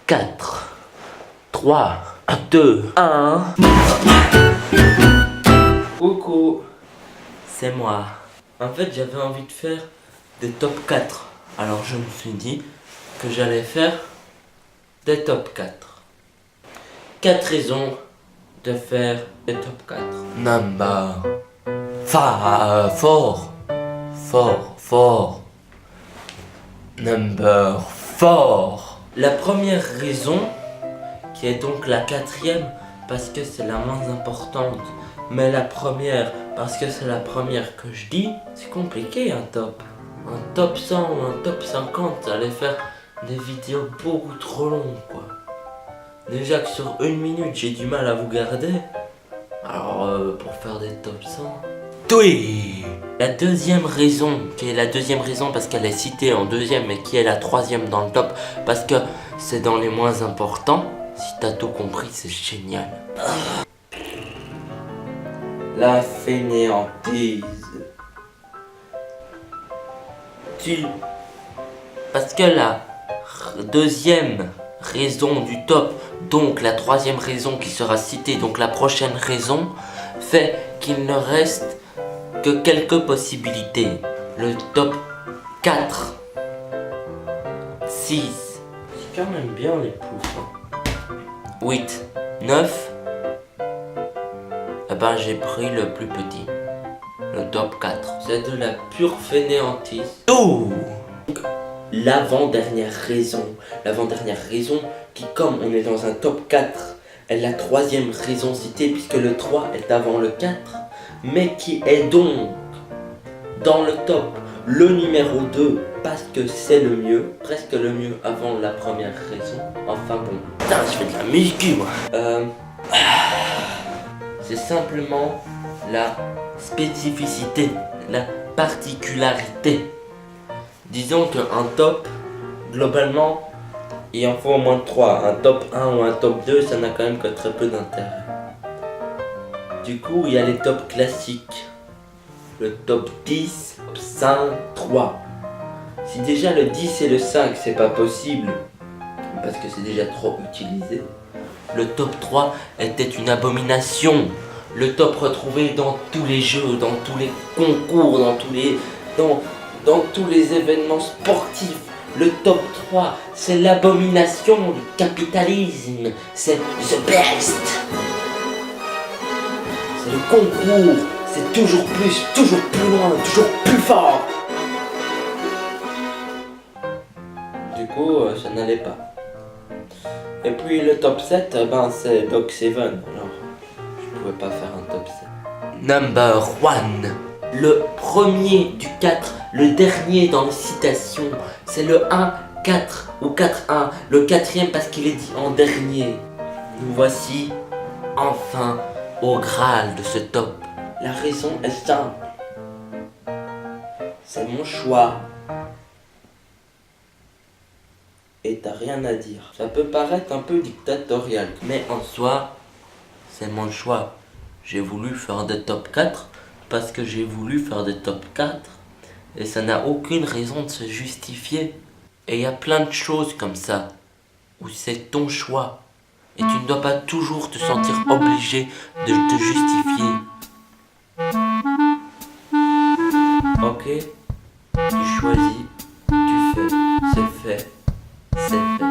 4, 3, 2, 1. Coucou, c'est moi. En fait, j'avais envie de faire des top 4. Alors je me suis dit que j'allais faire des top 4. 4 raisons de faire des top 4. Number 4. Number 4. La première raison, qui est donc la quatrième, parce que c'est la moins importante, mais la première, parce que c'est la première que je dis, c'est compliqué un top. Un top 100 ou un top 50, ça allait faire des vidéos beaucoup trop longues, quoi. Déjà que sur 1 minute, j'ai du mal à vous garder. Alors, pour faire des top 100... Oui. La deuxième raison, qui est la deuxième raison parce qu'elle est citée en deuxième, mais qui est la troisième dans le top, parce que c'est dans les moins importants. Si t'as tout compris, c'est génial. La fainéantise. Parce que la deuxième raison du top, donc la troisième raison qui sera citée, donc la prochaine raison, fait qu'il ne reste que quelques possibilités. Le top 4, 6, c'est quand même bien les poufs, hein. 8, 9, eh ben j'ai pris le plus petit, le top 4. C'est de la pure fainéantise. Oh, l'avant-dernière raison qui, comme on est dans un top 4, est la troisième raison citée puisque le 3 est avant le 4, mais qui est donc dans le top le numéro 2 parce que c'est le mieux, presque le mieux avant la première raison. Enfin bon, putain, je fais de la muscu moi. C'est simplement la spécificité, la particularité. Disons qu'un top, globalement, il en faut au moins 3. Un top 1 ou un top 2, ça n'a quand même que très peu d'intérêt. Du coup, il y a les tops classiques. Le top 10, top 5, 3. Si déjà le 10 et le 5, c'est pas possible, parce que c'est déjà trop utilisé, le top 3 était une abomination. Le top retrouvé dans tous les jeux, dans tous les concours, dans tous les événements sportifs. Le top 3, c'est l'abomination du capitalisme. C'est the best. C'est le concours. C'est toujours plus loin, toujours plus fort. Du coup, ça n'allait pas. Et puis le top 7, ben c'est Doc 7. Alors, je pouvais pas faire un top 7. Number 1. Le premier du 4, le dernier dans les citations, c'est le 1, 4 ou 4-1, le quatrième parce qu'il est dit en dernier. Nous voici enfin au Graal de ce top. La raison est simple. C'est mon choix. Et t'as rien à dire. Ça peut paraître un peu dictatorial, mais en soi, c'est mon choix. J'ai voulu faire des top 4 parce que j'ai voulu faire des top 4 et ça n'a aucune raison de se justifier. Et il y a plein de choses comme ça où c'est ton choix et tu ne dois pas toujours te sentir obligé de te justifier. Ok, tu choisis, tu fais, c'est fait, c'est fait.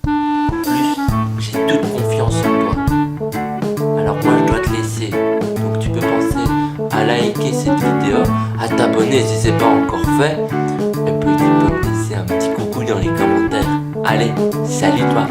En plus, j'ai toute confiance en toi. Alors moi je dois te laisser, donc tu peux penser à liker cette vidéo, à t'abonner si c'est pas encore fait, et puis tu peux me laisser un petit coucou dans les commentaires. Allez, salut toi!